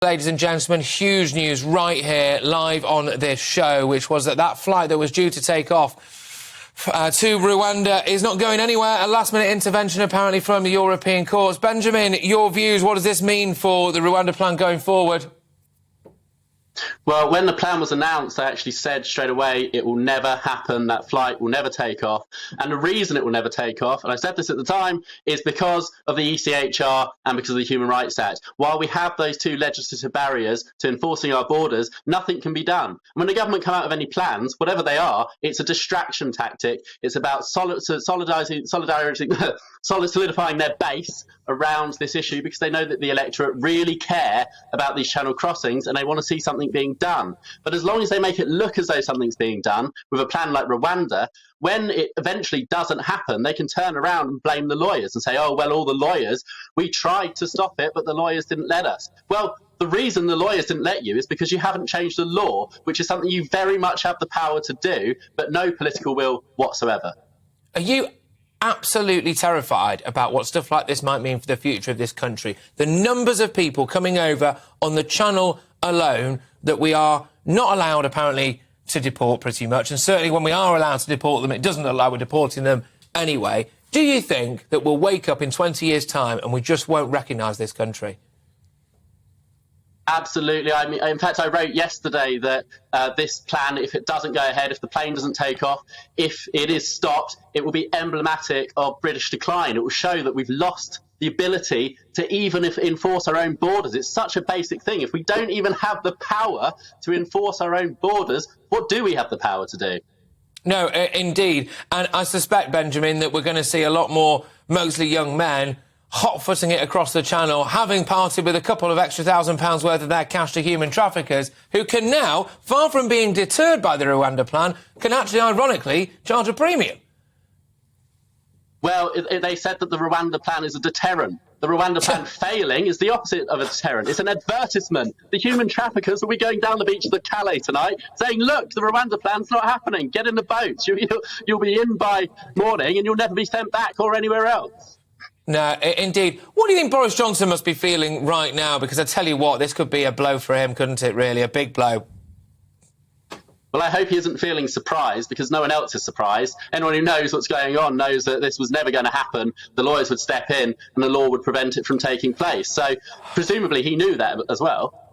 Ladies and gentlemen, huge news right here, live on this show, which was that flight that was due to take off to Rwanda is not going anywhere. A last-minute intervention, apparently, from the European courts. Benjamin, your views, what does this mean for the Rwanda plan going forward? Well, when the plan was announced, they actually said straight away it will never happen, that flight will never take off. And the reason it will never take off, and I said this at the time, is because of the ECHR and because of the Human Rights Act. While we have those two legislative barriers to enforcing our borders, nothing can be done. And when the government come out with any plans, whatever they are, it's a distraction tactic. It's about solidifying their base around this issue because they know that the electorate really care about these channel crossings and they want to see something being done. But as long as they make it look as though something's being done with a plan like Rwanda, when it eventually doesn't happen, they can turn around and blame the lawyers and say, oh, well, all the lawyers, we tried to stop it, but the lawyers didn't let us. Well, the reason the lawyers didn't let you is because you haven't changed the law, which is something you very much have the power to do, but no political will whatsoever. Are you absolutely terrified about what stuff like this might mean for the future of this country? The numbers of people coming over on the channel alone that we are not allowed, apparently, to deport pretty much. And certainly when we are allowed to deport them, it doesn't look like we're deporting them anyway. Do you think that we'll wake up in 20 years' time and we just won't recognise this country? Absolutely. I mean, in fact, I wrote yesterday that this plan, if it doesn't go ahead, if the plane doesn't take off, if it is stopped, it will be emblematic of British decline. It will show that we've lost the ability to even enforce our own borders. It's such a basic thing. If we don't even have the power to enforce our own borders, what do we have the power to do? No, indeed. And I suspect, Benjamin, that we're going to see a lot more mostly young men hot-footing it across the channel, having parted with a couple of extra £1,000 worth of their cash to human traffickers, who can now, far from being deterred by the Rwanda plan, can actually, ironically, charge a premium. Well, they said that the Rwanda plan is a deterrent. The Rwanda plan failing is the opposite of a deterrent. It's an advertisement. The human traffickers will be going down the beach of the Calais tonight saying, look, the Rwanda plan's not happening. Get in the boats. You'll be in by morning and you'll never be sent back or anywhere else. No, indeed. What do you think Boris Johnson must be feeling right now? Because I tell you what, this could be a blow for him, couldn't it, really? A big blow. Well, I hope he isn't feeling surprised because no one else is surprised. Anyone who knows what's going on knows that this was never going to happen. The lawyers would step in and the law would prevent it from taking place. So presumably he knew that as well.